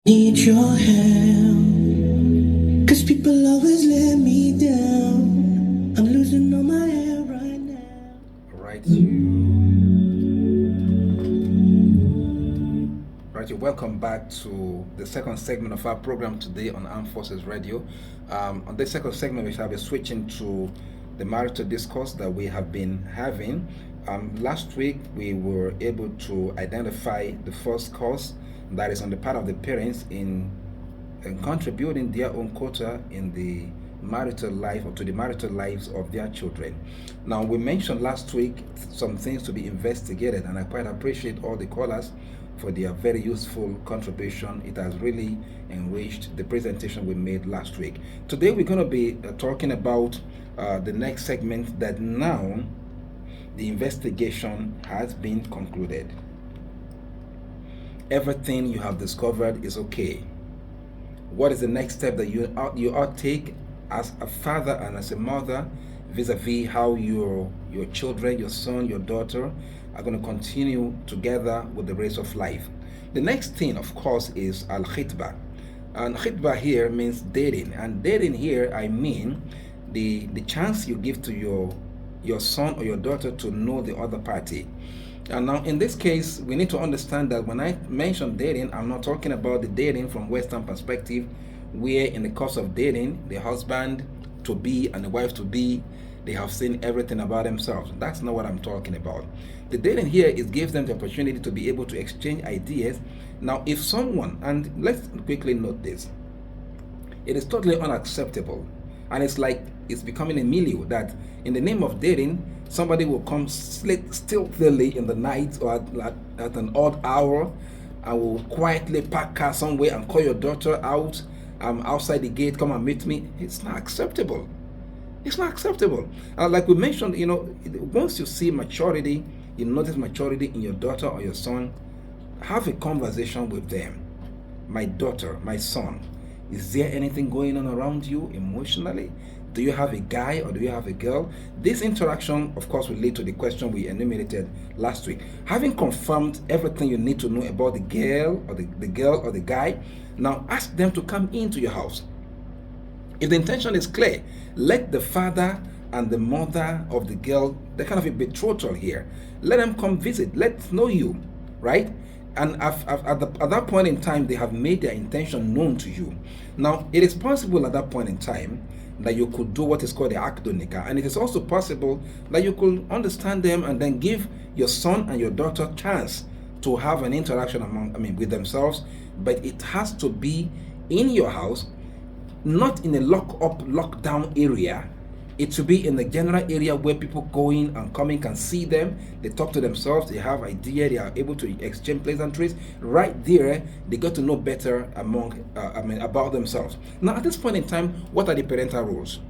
Need your help, 'cause people always let me down. I'm losing all my hair right now. Right, you welcome back to the second segment of our program today on Armed Forces Radio. On this second segment, we shall be switching to the marital discourse that we have been having. Last week, we were able to identify the first cause that is on the part of the parents in contributing their own quota in the marital life or to the marital lives of their children. Now, we mentioned last week some things to be investigated, and I quite appreciate all the callers for their very useful contribution. It has really enriched the presentation we made last week. Today, we're going to be talking about the next segment that now the investigation has been concluded. Everything you have discovered is okay. What is the next step that you ought to take as a father and as a mother vis-a-vis how your children, your son, your daughter are going to continue together with the race of life? The next thing, of course, is al-khitbah. And khitbah here means dating. And dating here, I mean the chance you give to your son or your daughter to know the other party. And now, in this case, we need to understand that when I mention dating, I'm not talking about the dating from Western perspective, where in the course of dating, the husband to be and the wife to be, they have seen everything about themselves. That's not what I'm talking about. The dating here is gives them the opportunity to be able to exchange ideas. Now, if someone, and let's quickly note this, it is totally unacceptable, and it's like it's becoming a milieu that in the name of dating, somebody will come stealthily in the night or at an odd hour and will quietly park car somewhere and call your daughter out outside the gate, come and meet me. It's not acceptable. It's not acceptable. Like we mentioned, once you see maturity, you notice maturity in your daughter or your son, have a conversation with them. My daughter, my son, is there anything going on around you emotionally? Do you have a guy or do you have a girl? This interaction, of course, will lead to the question we enumerated last week. Having confirmed everything you need to know about the girl or the girl or the guy, now ask them to come into your house. If the intention is clear, let the father and the mother of the girl, they're kind of a betrothal here. Let them come visit. Let's know you, right? And at that point in time, they have made their intention known to you. Now, it is possible at that point in time that you could do what is called the akdo nikah, and it is also possible that you could understand them and then give your son and your daughter chance to have an interaction with themselves, but it has to be in your house, not in a lockdown area. It should be in the general area where people going and coming can see them. They talk to themselves. They have idea. They are able to exchange pleasantries. Right there, they got to know better about themselves. Now, at this point in time, what are the parental rules?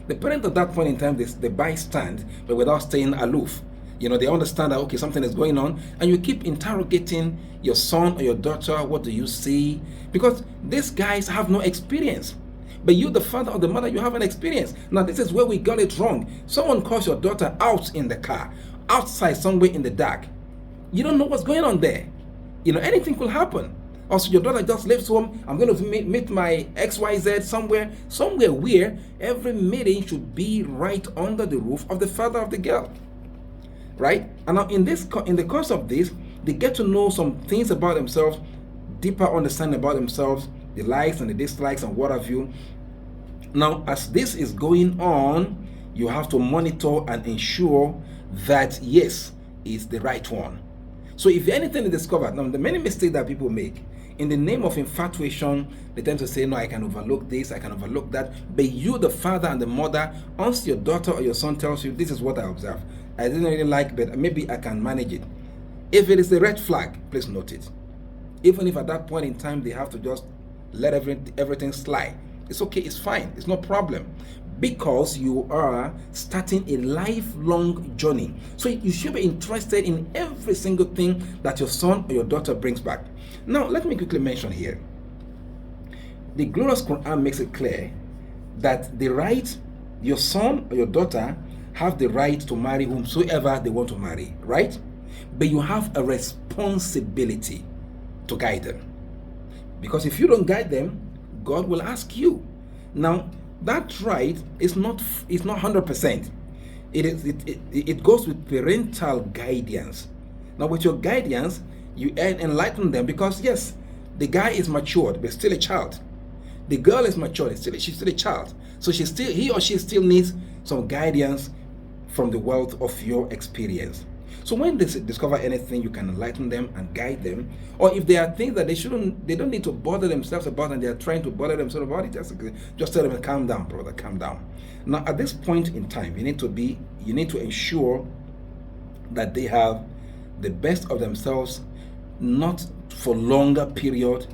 The parent at that point in time, they bystand, but without staying aloof. They understand that, okay, something is going on, and you keep interrogating your son or your daughter. What do you see? Because these guys have no experience. But you, the father or the mother, you have an experience. Now, this is where we got it wrong. Someone calls your daughter out in the car, outside somewhere in the dark. You don't know what's going on there. Anything could happen. Also, your daughter just leaves home. I'm going to meet my XYZ somewhere where every meeting should be right under the roof of the father of the girl. Right? And now, in the course of this, they get to know some things about themselves, deeper understanding about themselves, the likes and the dislikes and what have you. Now, as this is going on, you have to monitor and ensure that, yes, it's the right one. So if anything is discovered, now the many mistakes that people make, in the name of infatuation, they tend to say, no, I can overlook this, I can overlook that. But you, the father and the mother, once your daughter or your son tells you, this is what I observed, I didn't really like, but maybe I can manage it. If it is a red flag, please note it. Even if at that point in time, they have to just let everything slide. It's okay, it's fine, it's no problem. Because you are starting a lifelong journey. So you should be interested in every single thing that your son or your daughter brings back. Now, let me quickly mention here. The glorious Quran makes it clear that your son or your daughter have the right to marry whomsoever they want to marry, right? But you have a responsibility to guide them. Because if you don't guide them, God will ask you. Now, that right is not 100%. It goes with parental guidance. Now, with your guidance, you enlighten them, because yes, the guy is matured but still a child. The girl is matured, she's still a child. So he or she still needs some guidance from the wealth of your experience. So when they discover anything, you can enlighten them and guide them. Or if there are things that they don't need to bother themselves about, and they are trying to bother themselves about it, just tell them, calm down, brother, calm down. Now, at this point in time, you need to ensure that they have the best of themselves, not for longer period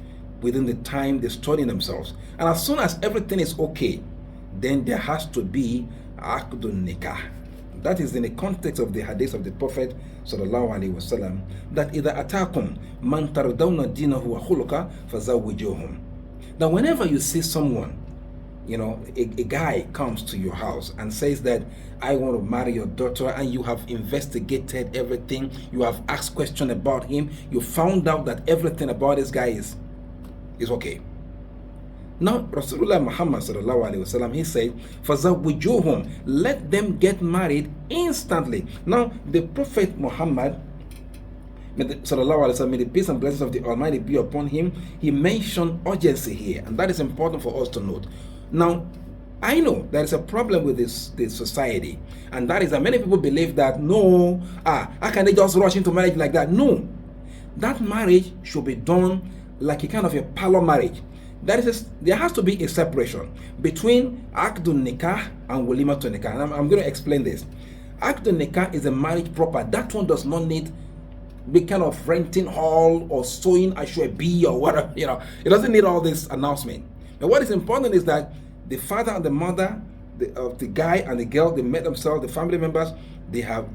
within the time they study themselves. And as soon as everything is okay, then there has to be Aqdun Nikah. That is in the context of the hadith of the Prophet sallallahu alaihi wasallam, that إِذَا أَتَاكُمْ مَنْ تَرْضَوْنَ دِينَهُ وَخُلُقَهُ فَزَوِّجُوهُمْ. Now, whenever you see someone, a guy comes to your house and says that, I want to marry your daughter, and you have investigated everything, you have asked questions about him, you found out that everything about this guy is okay. Now, Rasulullah Muhammad sallallahu alaihi wasallam, he said, "Fazawwijuhum, let them get married instantly." Now, the Prophet Muhammad sallallahu alaihi wasallam, may the peace and blessings of the Almighty be upon him, he mentioned urgency here, and that is important for us to note. Now, I know there is a problem with this society, and that is that many people believe that no, how can they just rush into marriage like that? No, that marriage should be done like a kind of a parlor marriage. There has to be a separation between Aqdun Nikah and Walima to Nikah. And I'm going to explain this. Aqdun Nikah is a marriage proper. That one does not need be kind of renting hall or sewing ashwabi or whatever. It doesn't need all this announcement. But what is important is that the father and the mother of the guy and the girl, they met themselves, the family members, they have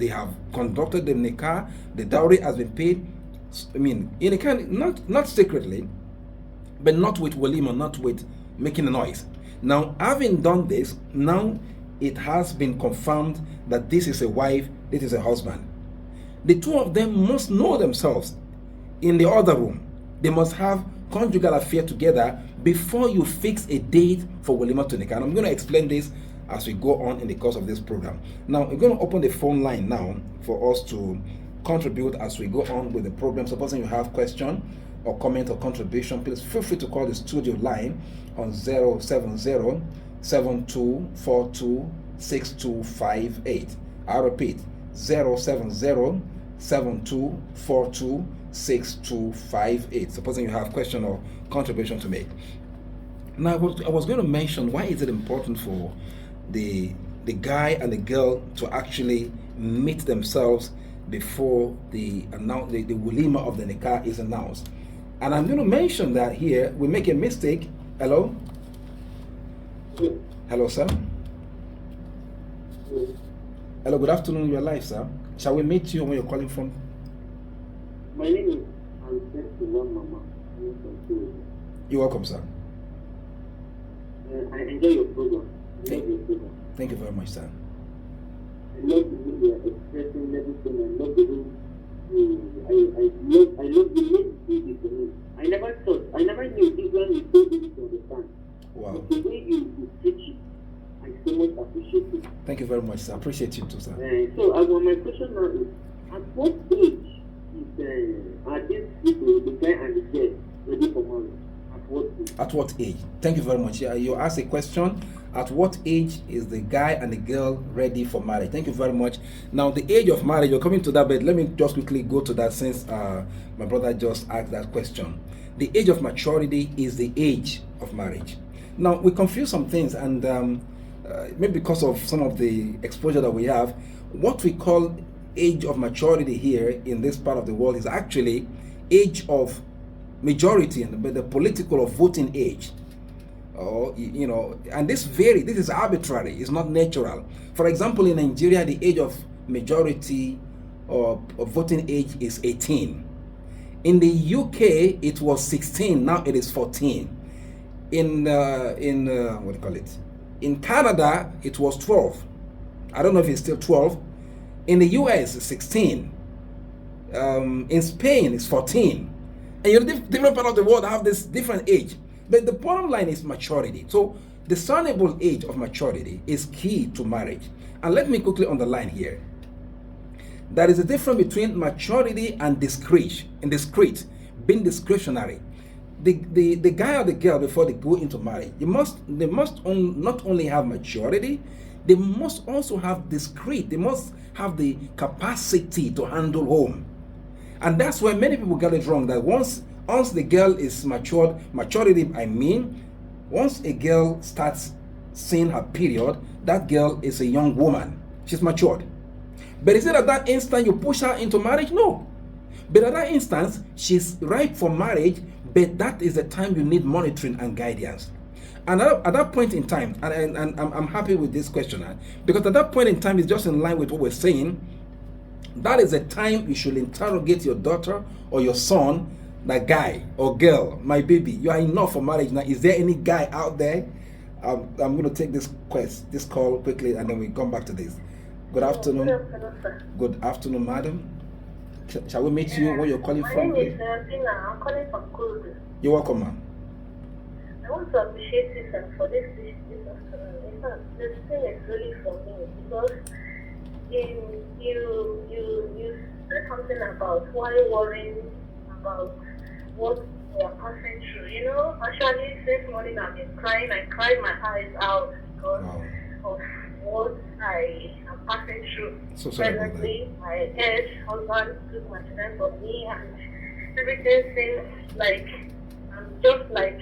conducted the Nikah, the dowry has been paid. I mean, in a kind, not secretly, but not with walima, not with making a noise. Now, having done this, now it has been confirmed that this is a wife, this is a husband. The two of them must know themselves in the other room. They must have conjugal affair together before you fix a date for walima to nikah. And I'm going to explain this as we go on in the course of this program. Now, we're going to open the phone line now for us to contribute as we go on with the program. Supposing you have question or comment or contribution, please feel free to call the studio line on 070-7242-6258. I repeat, 070-7242-6258. Supposing you have question or contribution to make. Now, I was going to mention, why is it important for the guy and the girl to actually meet themselves before the walima of the nikah is announced. And I'm going to mention that here we make a mistake. Hello? Hello, sir? Hello, good afternoon, you're live, sir. Shall we meet you where you're calling from? My name is Mama. You're welcome, sir. I enjoy your program. Thank you very much, sir. I love the way you are expressing everything. I love the way I love the way you say this to me. I never knew this one is so easy to understand. Wow. But the way you teach it, I so much appreciate it. Thank you very much, sir. I appreciate you too, sir. So my question now is, at what age are these people, the guy and the girl, ready for marriage? At what age? Thank you very much. Yeah, you asked a question. At what age is the guy and the girl ready for marriage? Thank you very much. Now, the age of marriage, you're coming to that, but let me just quickly go to that since my brother just asked that question. The age of maturity is the age of marriage. Now, we confuse some things, and maybe because of some of the exposure that we have, what we call age of maturity here in this part of the world is actually age of majority, but the political or voting age. And this varies. This is arbitrary. It's not natural. For example, in Nigeria, the age of majority or voting age is 18. In the UK, it was 16. Now it is 14. In Canada, it was 12. I don't know if it's still 12. In the US, it's 16. In Spain, it's 14. And you're different part of the world have this different age. But the bottom line is maturity. So discernible age of maturity is key to marriage. And let me quickly underline here. There is a difference between maturity and discreet, being discretionary. The guy or the girl, before they go into marriage, they must not only have maturity, they must also have discreet. They must have the capacity to handle home. And that's where many people get it wrong, that once the girl is maturity, I mean, once a girl starts seeing her period, that girl is a young woman. She's matured. But is it at that instant you push her into marriage? No. But at that instance, she's ripe for marriage, but that is the time you need monitoring and guidance. And at that point in time, and I'm happy with this question, because at that point in time, it's just in line with what we're saying. That is the time you should interrogate your daughter or your son, that guy or girl, my baby, you are enough for marriage now. Is there any guy out there? I'm going to take this call quickly, and then we come back to this. Good afternoon. Good afternoon, madam. Shall we meet you where you're calling from? My name is Tina. I'm calling from Kurudu. You're welcome, ma'am. I want to appreciate you for this afternoon. In fact, this thing is really for me because you said something about why worrying about what we are passing through. You know, actually, this morning I've been crying. I cried my eyes out because of what I am passing through. So sorry about that. Presently, my ex-husband took my children from me, and everything seems like I'm just like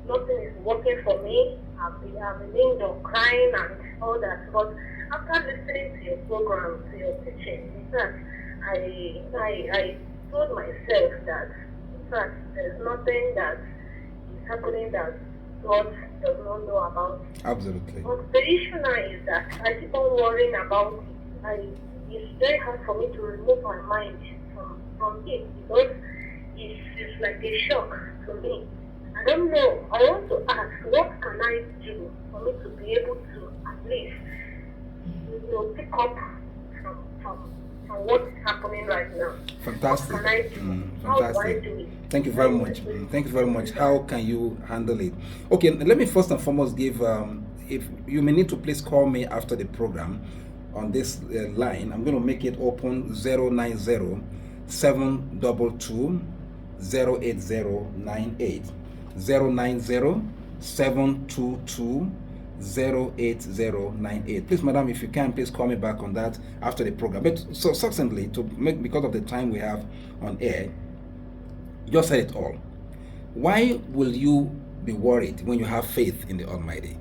nothing is working for me. I've been indoor crying and all that. But after listening to your program, to your teaching, in fact, I told myself that in fact there's nothing that is happening that God does not know about. Absolutely. But the issue now is that I keep on worrying about it. It's very hard for me to remove my mind from it because it's like a shock to me. I don't know. I want to ask, what can I do for me to be able to at least, pick up from what's happening right now? Fantastic. What can I do? How do I do it? Thank you very much. Thank you very much. How can you handle it? Okay, let me first and foremost give, if you may need to please call me after the program on this line. I'm going to make it open 090 722 08098. 090 722 08098. Please, madam, if you can, please call me back on that after the program. But so succinctly, because of the time we have on air, just said it all. Why will you be worried when you have faith in the Almighty?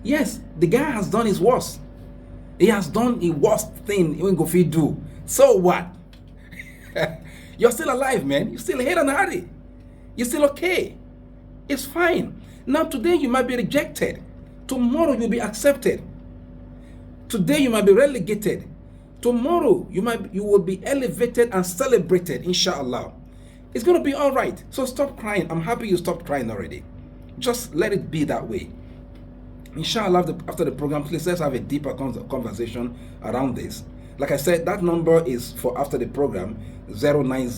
Yes, the guy has done his worst. He has done the worst thing he can do. So what? You're still alive, man. You're still here and hardy. You're still okay. It's fine. Now today you might be rejected. Tomorrow you'll be accepted. Today you might be relegated. Tomorrow you will be elevated and celebrated, inshallah. It's going to be all right. So stop crying. I'm happy you stopped crying already. Just let it be that way. Inshallah, after the program, please let's have a deeper conversation around this. Like I said, that number is for after the program, 090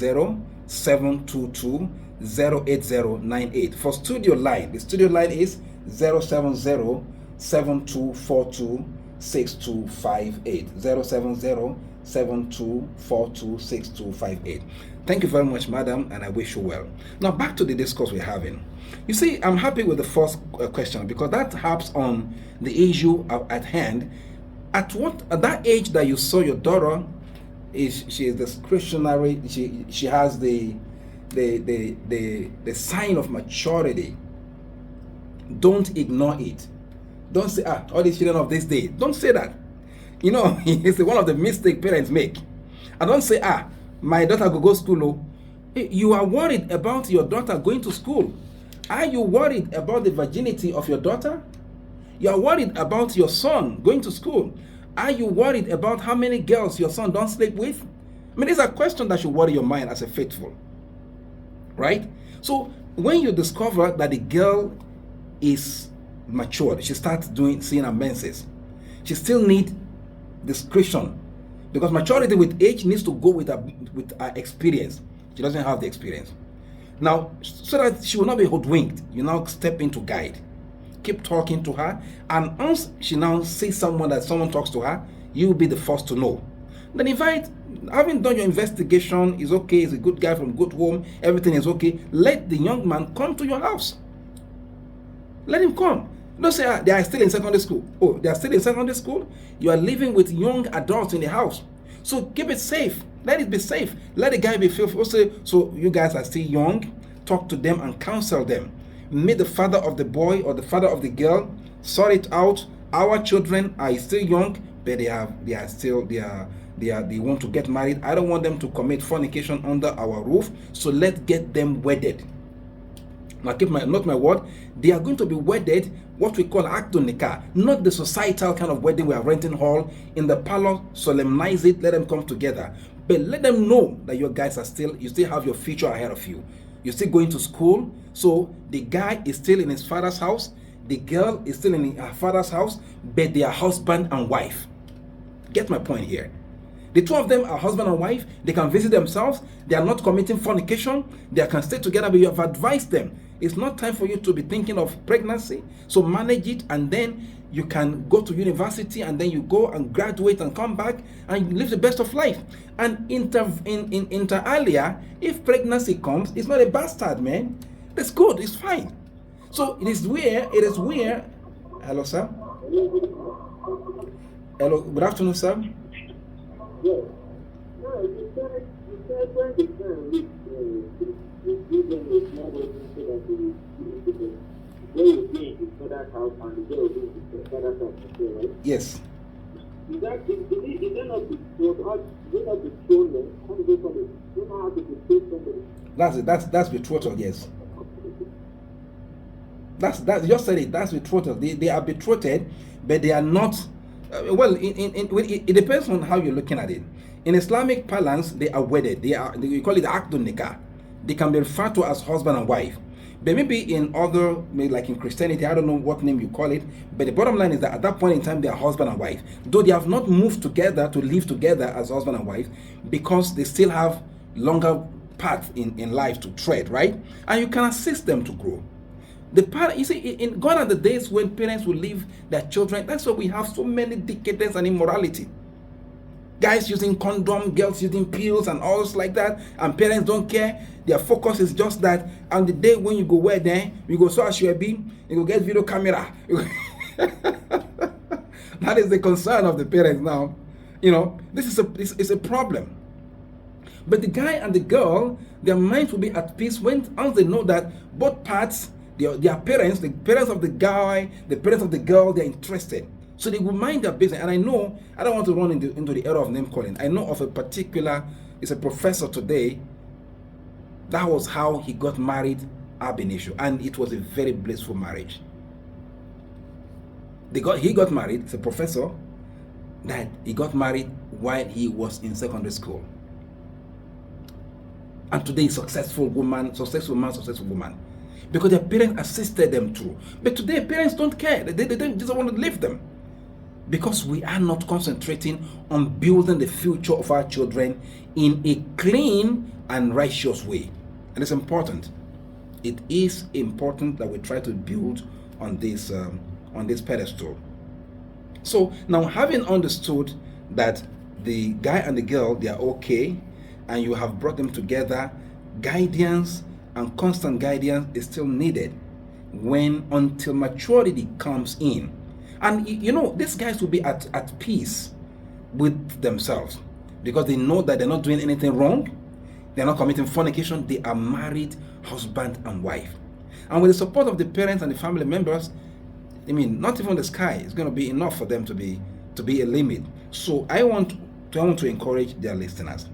722 08098. For studio line, the studio line is 070 7242 6258. 070 7242 6258. Thank you very much, madam, and I wish you well. Now back to the discourse we're having. You see, I'm happy with the first question because that harps on the issue at hand. At that age that you saw your daughter, she is discretionary. She has the sign of maturity. Don't ignore it. Don't say, all these children of this day. Don't say that. You know, it's one of the mistakes parents make. And don't say, my daughter will go school. Oh. You are worried about your daughter going to school. Are you worried about the virginity of your daughter? You are worried about your son going to school. Are you worried about how many girls your son don't sleep with? I mean, these are questions that should worry your mind as a faithful. Right? So when you discover that the girl is matured, she starts seeing her menses. She still needs discretion. Because maturity with age needs to go with her experience. She doesn't have the experience. Now, so that she will not be hoodwinked, you now step in to guide. Keep talking to her, and once she now sees someone talks to her, you will be the first to know. Then invite, having done your investigation, is okay, he's a good guy from good home, everything is okay, let the young man come to your house. Let him come. Don't say they are still in secondary school. Oh, they are still in secondary school? You are living with young adults in the house. So keep it safe. Let it be safe. Let the guy be fearful. So you guys are still young. Talk to them and counsel them. Meet the father of the boy or the father of the girl. Sort it out. Our children are still young, but they want to get married. I don't want them to commit fornication under our roof. So let's get them wedded. Now not my word, they are going to be wedded, what we call Akdun Nikah, not the societal kind of wedding we are renting hall in the parlor. Solemnize it, let them come together, but let them know that you guys you still have your future ahead of you. You're still going to school, so the guy is still in his father's house, the girl is still in her father's house, but they are husband and wife. Get my point here. The two of them are husband and wife. They can visit themselves. They are not committing fornication. They can stay together, but you have advised them. It's not time for you to be thinking of pregnancy. So manage it, and then you can go to university, and then you go and graduate and come back and live the best of life. And inter alia, if pregnancy comes, it's not a bastard, man. That's good. It's fine. So it is where. Hello, sir. Hello. Good afternoon, sir. Yes. No, you said when the parent is not working so that they will be in his father's house and the girl will be in his father's house, right? Yes. Is that not the truth? How do you know how to betray somebody? That's betrothal, yes. That's you just said it. That's betrothal. They are betrothed, but they are not. Well, it depends on how you're looking at it. In Islamic parlance, they are wedded. We call it Akdun Nikah. They can be referred to as husband and wife. But maybe in other, like in Christianity, I don't know what name you call it, but the bottom line is that at that point in time, they are husband and wife. Though they have not moved together to live together as husband and wife, because they still have longer path in life to tread, right? And you can assist them to grow. You see, in gone are the days when parents will leave their children. That's why we have so many decadence and immorality. Guys using condom, girls using pills and all like that, and parents don't care. Their focus is just that. And the day when you go where then, you go so as you be, you go get video camera. That is the concern of the parents now. This is a problem. But the guy and the girl, their minds will be at peace once they know that both parts, their parents, the parents of the guy, the parents of the girl, they're interested. So they will mind their business. And I know, I don't want to run into the era of name calling. I know of a particular, it's a professor today. That was how he got married ab initio. And it was a very blissful marriage. He got married, it's a professor, that he got married while he was in secondary school. And today, successful man, successful woman. Because their parents assisted them through. But today, parents don't care. They don't want to leave them. Because we are not concentrating on building the future of our children in a clean and righteous way. And it's important. It is important that we try to build on this pedestal. So now, having understood that the guy and the girl, they are okay, and you have brought them together, guidance and constant guidance is still needed until maturity comes in. And these guys will be at peace with themselves because they know that they're not doing anything wrong. They're not committing fornication. They are married husband and wife. And with the support of the parents and the family members, not even the sky is going to be enough for them to be a limit. So I want to encourage their listeners.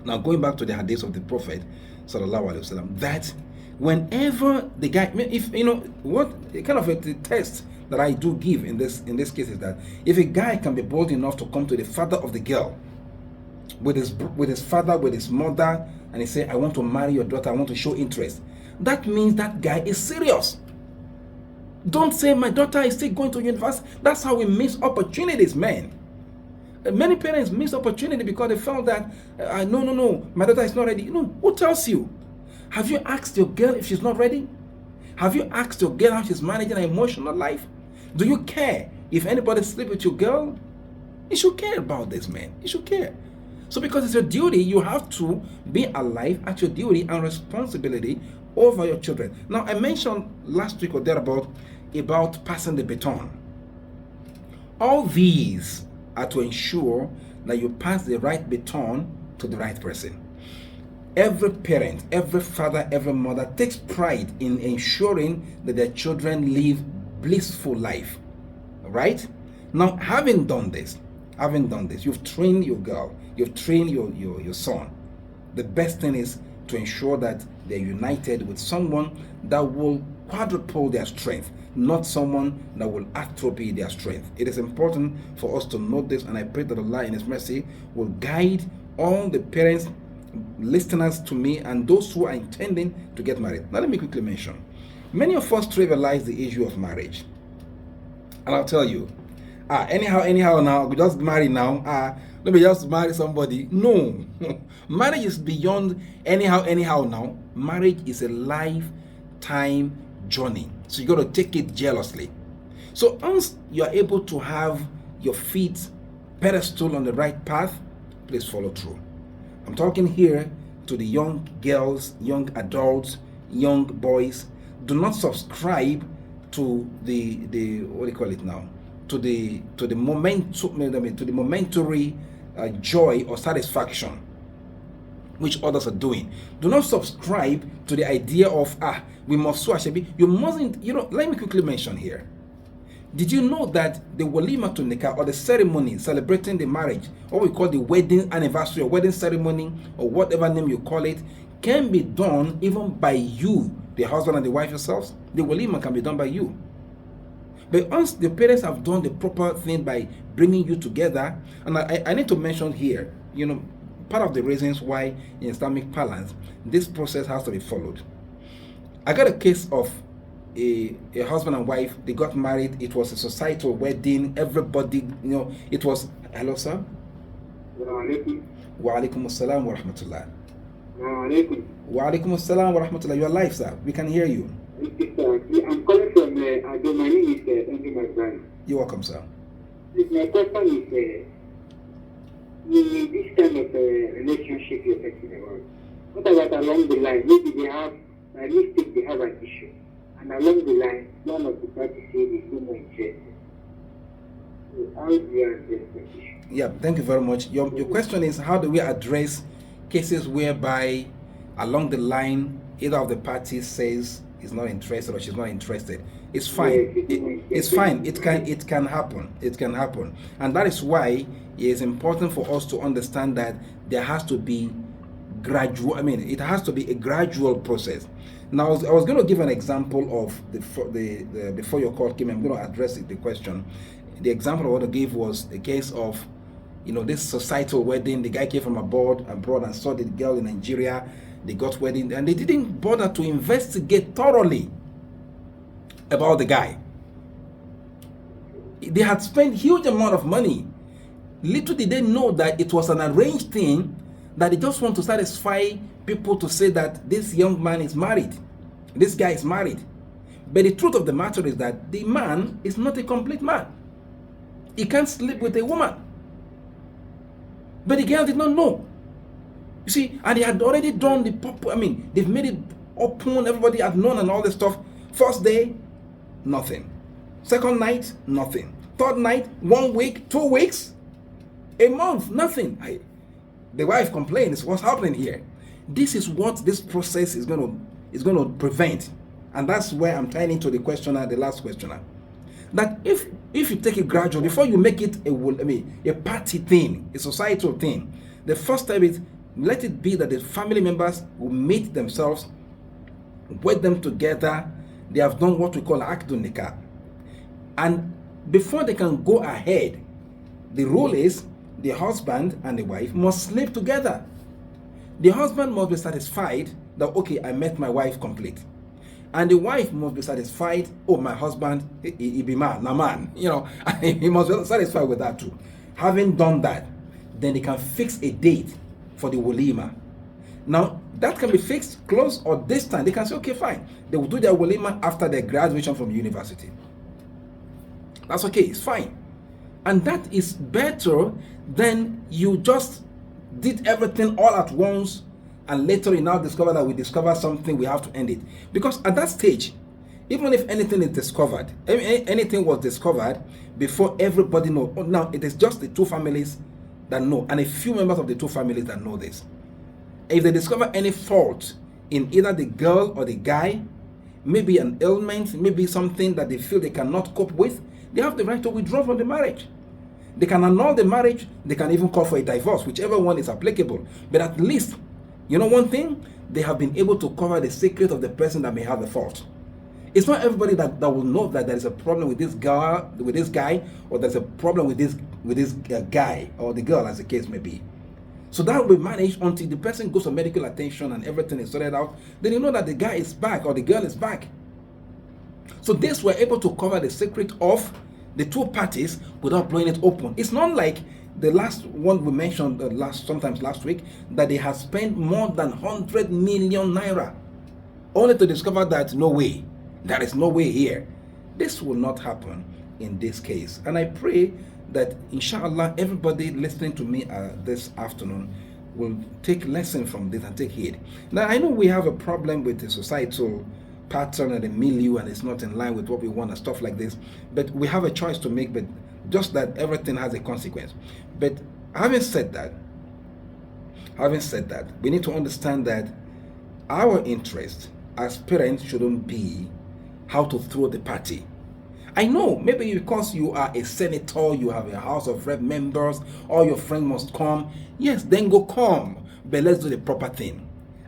Now, going back to the hadith of the Prophet sallallahu alaihi wasallam, that whenever the guy, if what kind of a test that I do give in this case is that if a guy can be bold enough to come to the father of the girl with his father, with his mother, and he say, I want to marry your daughter, I want to show interest, that means that guy is serious. Don't say my daughter is still going to university. That's how we miss opportunities, man. Many parents miss opportunity because they felt that no, my daughter is not ready. Who tells you? Have you asked your girl if she's not ready? Have you asked your girl how she's managing her emotional life? Do you care if anybody sleep with your girl? You should care about this, man. You should care. So because it's your duty, you have to be alive at your duty and responsibility over your children. Now, I mentioned last week or thereabout about passing the baton. All these are to ensure that you pass the right baton to the right person. Every parent, every father, every mother takes pride in ensuring that their children live blissful life. Right? Now, having done this, you've trained your girl, you've trained your son. The best thing is to ensure that they're united with someone that will quadruple their strength, not someone that will atrophy their strength. It is important for us to note this, and I pray that Allah in His mercy will guide all the parents, listeners to me, and those who are intending to get married. Now let me quickly mention, many of us trivialize the issue of marriage. And I'll tell you, anyhow now, we just marry now, let me just marry somebody. No. Marriage is beyond anyhow now. Marriage is a lifetime journey. So you got to take it jealously. So once you are able to have your feet pedestal on the right path, please follow through. I'm talking here to the young girls, young adults, young boys. Do not subscribe to the what do you call it now? To the momentary joy or satisfaction which others are doing. Do not subscribe to the idea of we must so be. You mustn't. Let me quickly mention here. Did you know that the walima to nikah, or the ceremony celebrating the marriage, or we call the wedding anniversary or wedding ceremony, or whatever name you call it, can be done even by you, the husband and the wife yourselves? The walima can be done by you. But once the parents have done the proper thing by bringing you together, and I need to mention here, part of the reasons why in Islamic parlance this process has to be followed. I got a case of a husband and wife. They got married. It was a societal wedding. Everybody, it was. Hello, sir. Wa alaikum assalam wa rahmatullah. Wa alaikum assalam wa rahmatullah. You are live, sir. We can hear you. I'm calling from my name is Andrew McBride. You're welcome, sir. My question is, in this kind of relationship you're talking about, what about along the line? Maybe they have an issue, and along the line, one of the parties says is no more interested. So how do you address that issue? Yeah, thank you very much. Your question is, how do we address cases whereby along the line either of the parties says is not interested or she's not interested? It's fine. It's fine. It can happen. It can happen. And that is why it is important for us to understand that there has to be gradual. It has to be a gradual process. Now, I was going to give an example of before your call came. I'm going to address the question. The example I want to give was the case of, this societal wedding. The guy came from abroad and saw the girl in Nigeria. They got wedding, and they didn't bother to investigate thoroughly about the guy. They had spent huge amount of money. Little did they know that it was an arranged thing, that they just want to satisfy people to say that this young man is married. This guy is married. But the truth of the matter is that the man is not a complete man. He can't sleep with a woman. But the girl did not know. You see, and they had already done they've made it open, everybody had known and all this stuff. First day, nothing. Second night, nothing. Third night, 1 week, 2 weeks, a month, nothing. The wife complains, what's happening here? This is what this process is going to prevent. And that's where I'm tying into the last questioner. That if you take it gradual, before you make it a party thing, a societal thing, the first step is, let it be that the family members will meet themselves, wed them together. They have done what we call Aqdun Nikah. And before they can go ahead, the rule is the husband and the wife must sleep together. The husband must be satisfied that, okay, I met my wife complete. And the wife must be satisfied, oh, my husband, he be man, na man. He must be satisfied with that too. Having done that, then they can fix a date for the walima. Now, that can be fixed, close, or distant. They can say, okay, fine. They will do their walima after their graduation from university. That's okay, it's fine. And that is better than you just did everything all at once and later you now discover that we discovered something, we have to end it. Because at that stage, even if anything is discovered, anything was discovered before everybody knows. Now it is just the two families that know, and a few members of the two families that know this. If they discover any fault in either the girl or the guy, maybe an ailment, maybe something that they feel they cannot cope with, they have the right to withdraw from the marriage. They can annul the marriage, they can even call for a divorce, whichever one is applicable. But at least, you know one thing? They have been able to cover the secret of the person that may have the fault. It's not everybody that will know that there is a problem with this girl, with this guy, or there's a problem with this guy or the girl, as the case may be. So that will be managed until the person goes for medical attention and everything is sorted out. Then you know that the guy is back or the girl is back. So this were able to cover the secret of the two parties without blowing it open. It's not like the last one we mentioned sometimes last week, that they have spent more than 100 million naira only to discover that no way, there is no way here. This will not happen in this case. And I pray that inshallah everybody listening to me this afternoon will take lesson from this and take heed. Now I know we have a problem with the societal pattern and the milieu, and it's not in line with what we want and stuff like this, but we have a choice to make, but just that everything has a consequence. But having said that, we need to understand that our interest as parents shouldn't be how to throw the party. I know, maybe because you are a senator, you have a House of Rep members, all your friends must come. Yes, then go come, but let's do the proper thing.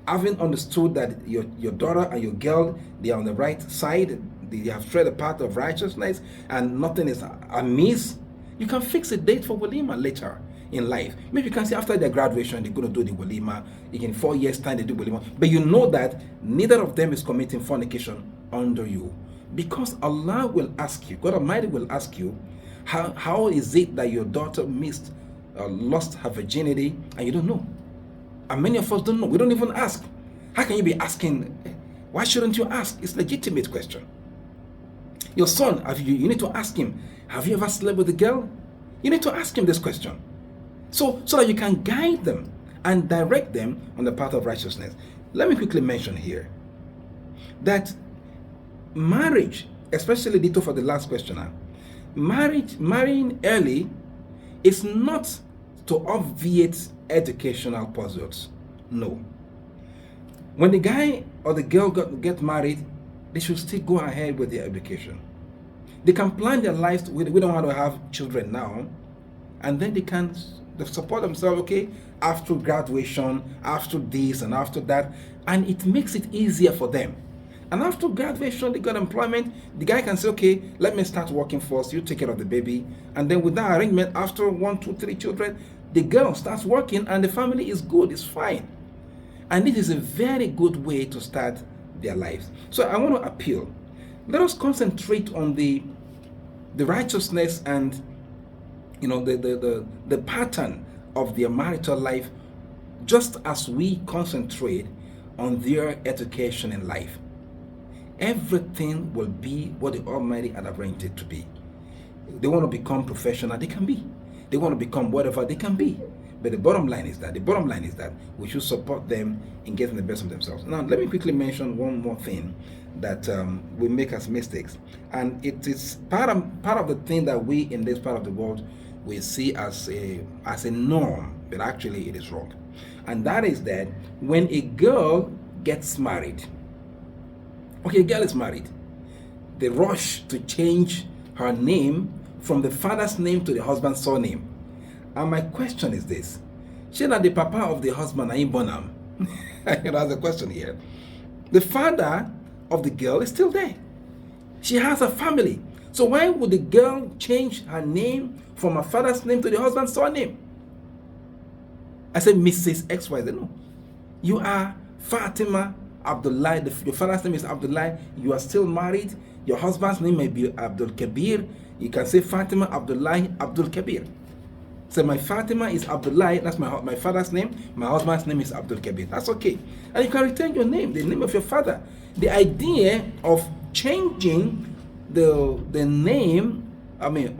Having understood that your daughter and your girl, they are on the right side, they have tread the path of righteousness, and nothing is amiss, you can fix a date for walima later in life. Maybe you can say after their graduation, they're going to do the walima. In 4 years' time, they do walima. But you know that neither of them is committing fornication under you. Because Allah will ask you, God Almighty will ask you, how is it that your daughter lost her virginity and you don't know? And many of us don't know. We don't even ask. How can you be asking? Why shouldn't you ask? It's a legitimate question. Your son, you need to ask him, have you ever slept with a girl? You need to ask him this question. So that you can guide them and direct them on the path of righteousness. Let me quickly mention here that marriage, especially Dito for the last questioner, marrying early is not to obviate educational pursuits. No. When the guy or the girl get married, they should still go ahead with their education. They can plan their lives. We don't want to have children now, and then they support themselves, okay, after graduation, after this and after that, and it makes it easier for them. And after graduation, they got employment. The guy can say, okay, let me start working first, you take care of the baby. And then with that arrangement, after 1, 2, 3 children, the girl starts working and the family is good, it's fine. And this is a very good way to start their lives. So I want to appeal. Let us concentrate on the righteousness and the pattern of their marital life, just as we concentrate on their education in life. Everything will be what the Almighty had arranged it to be. They want to become professional, they can be. They want to become whatever, they can be. But the bottom line is that we should support them in getting the best of themselves. Now, let me quickly mention one more thing that will make us mistakes. And it is part of the thing that we in this part of the world we see as a norm, but actually it is wrong. And that is that when a girl gets married, okay, a girl is married, they rush to change her name from the father's name to the husband's surname. And my question is this: should not the papa of the husband Aim Bonham? That's the question here. The father of the girl is still there. She has a family. So why would the girl change her name from her father's name to the husband's surname? I said Mrs. XYZ. No. You are Fatima Abdullah. Your father's name is Abdullah. You are still married. Your husband's name may be Abdul Kabir. You can say Fatima Abdullah Abdul Kabir. Say my Fatima is Abdullah, that's my father's name, my husband's name is Abdul Kabir. That's okay. And you can retain your name, the name of your father. The idea of changing the name,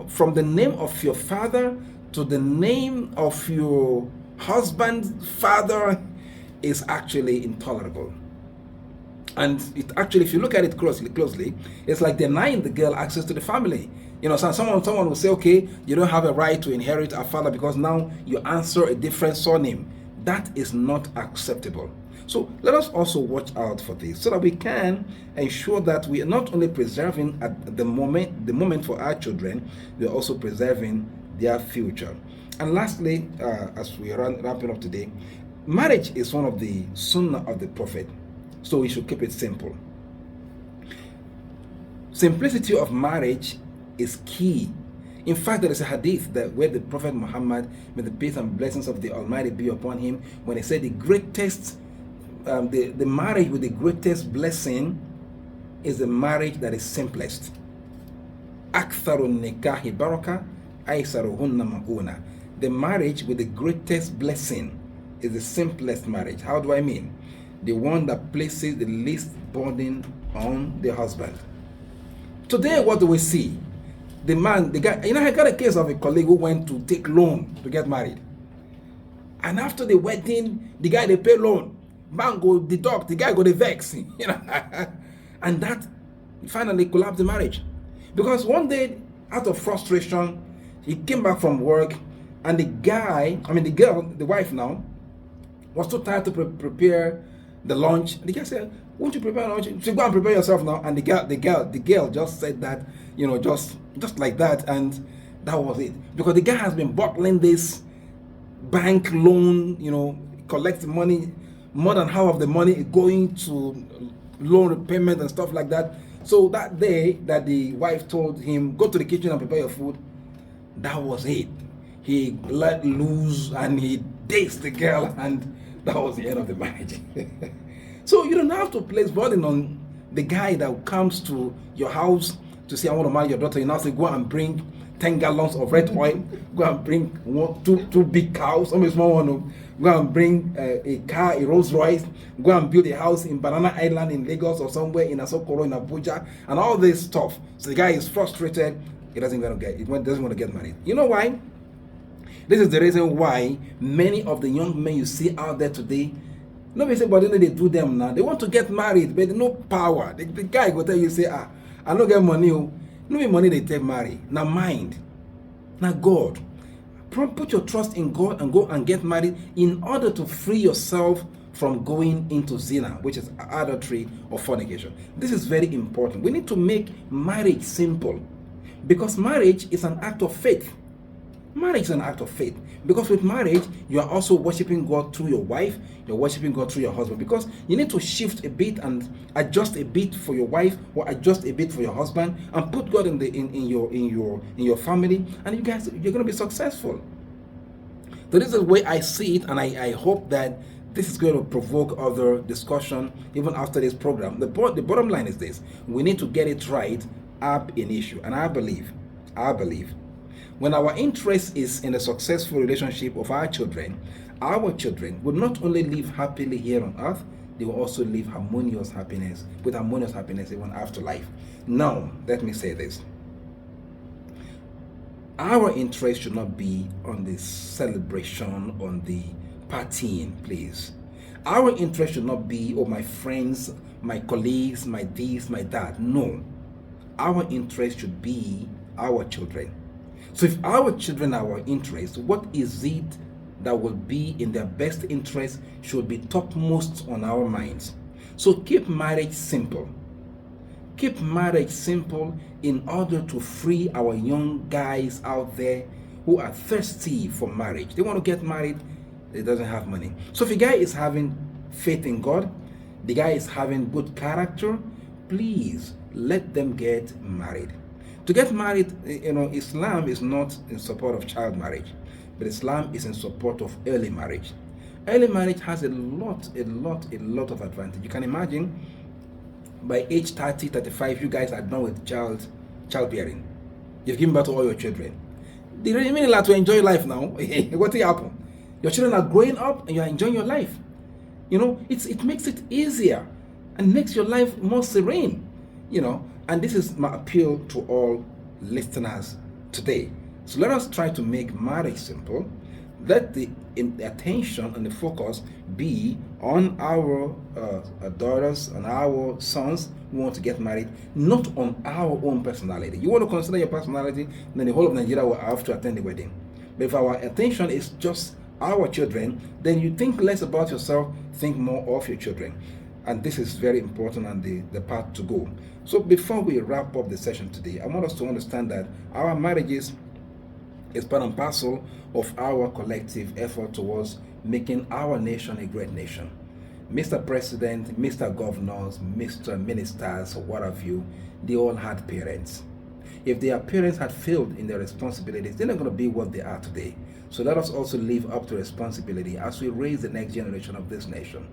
from the name of your father to the name of your husband's father is actually intolerable. And it actually, if you look at it closely, it's like denying the girl access to the family. You know, someone will say, okay, you don't have a right to inherit a father because now you answer a different surname. That is not acceptable. So let us also watch out for this so that we can ensure that we are not only preserving at the moment for our children, we are also preserving their future. And lastly, as we are wrapping up today, marriage is one of the sunnah of the Prophet. So we should keep it simple. Simplicity of marriage is key. In fact, there is a hadith that where the Prophet Muhammad, may the peace and blessings of the Almighty be upon him, when he said the greatest, the marriage with the greatest blessing is the marriage that is simplest. Aktharun nikahi baraka, aisaruhunna mauna. The marriage with the greatest blessing is the simplest marriage. How do I mean? The one that places the least burden on the husband. Today, what do we see? The guy, I got a case of a colleague who went to take loan to get married. And after the wedding, the guy, they pay loan. Man go deduct, the guy go the vex. And that finally collapsed the marriage. Because one day, out of frustration, he came back from work and the girl, the wife now, was too tired to prepare the lunch. The guy said, won't you prepare lunch? She said, go and prepare yourself now. And the girl just said that, just like that, and that was it. Because the guy has been bottling this bank loan, collecting money, more than half of the money going to loan repayment and stuff like that. So that day that the wife told him, go to the kitchen and prepare your food, that was it. He let loose and he dates the girl, and that was the end of the marriage. So you don't have to place burden on the guy that comes to your house to say, I want to marry your daughter. You now say, go and bring 10 gallons of red oil, go and bring two big cows, some small one, go and bring a car, a Rolls Royce, go and build a house in Banana Island in Lagos or somewhere in Asokoro in Abuja, and all this stuff. So the guy is frustrated, he doesn't want to get married. You know why? This is the reason why many of the young men you see out there today, nobody say, but then they do them now. They want to get married, but they no power. The guy will tell you, say, I don't get money. No money they take marry. Now mind. Now God. Put your trust in God and go and get married in order to free yourself from going into zina, which is adultery or fornication. This is very important. We need to make marriage simple because marriage is an act of faith. Marriage is an act of faith because with marriage, you are also worshiping God through your wife, you're worshiping God through your husband, because you need to shift a bit and adjust a bit for your wife or adjust a bit for your husband and put God in your family, and you guys, you're going to be successful. So this is the way I see it, and I hope that this is going to provoke other discussion even after this program. The bottom line is this: we need to get it right ab initio, and I believe when our interest is in the successful relationship of our children will not only live happily here on earth, they will also live with harmonious happiness even after life. Now, let me say this. Our interest should not be on the celebration, on the partying, please. Our interest should not be, my friends, my colleagues, my this, my that. No. Our interest should be our children. So if our children are our interest, what is it that will be in their best interest should be topmost on our minds. So keep marriage simple. Keep marriage simple in order to free our young guys out there who are thirsty for marriage. They want to get married, they doesn't have money. So if a guy is having faith in God, the guy is having good character, please let them get married. To get married, Islam is not in support of child marriage, but Islam is in support of early marriage. Early marriage has a lot of advantage. You can imagine by age 30, 35, you guys are done with childbearing. You've given birth to all your children. They really mean a lot to enjoy life now. What will happen? Your children are growing up and you are enjoying your life. You know, it makes it easier and makes your life more serene. You know, and this is my appeal to all listeners today. So let us try to make marriage simple. Let the attention and the focus be on our daughters and our sons who want to get married, not on our own personality. You want to consider your personality, then the whole of Nigeria will have to attend the wedding. But if our attention is just our children, then you think less about yourself, think more of your children. And this is very important and the path to go. So before we wrap up the session today, I want us to understand that our marriages is part and parcel of our collective effort towards making our nation a great nation. Mr. President, Mr. Governors, Mr. Ministers, or what have you, they all had parents. If their parents had failed in their responsibilities, they're not going to be what they are today. So let us also live up to responsibility as we raise the next generation of this nation.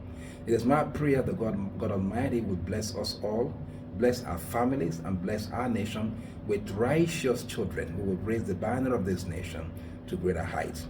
It is my prayer that God Almighty will bless us all, bless our families, and bless our nation with righteous children who will raise the banner of this nation to greater heights.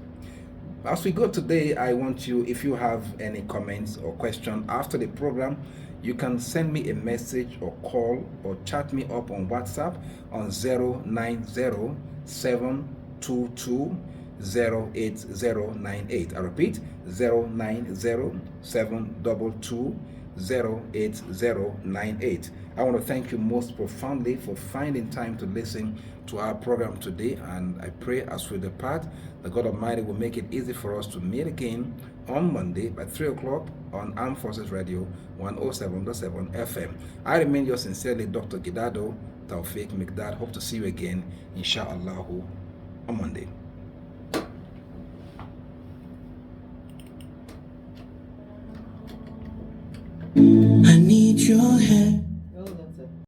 As we go today, I want you, if you have any comments or question after the program, you can send me a message or call or chat me up on WhatsApp on 090-722-08098. I repeat, 090-722-08098. I want to thank you most profoundly for finding time to listen to our program today, and I pray as we depart, the God Almighty will make it easy for us to meet again on Monday by 3 o'clock on Armed Forces Radio 107.7 FM. I remain yours sincerely, Dr. Gidado Taufik Mikdad. Hope to see you again, inshallah, on Monday. I need your help.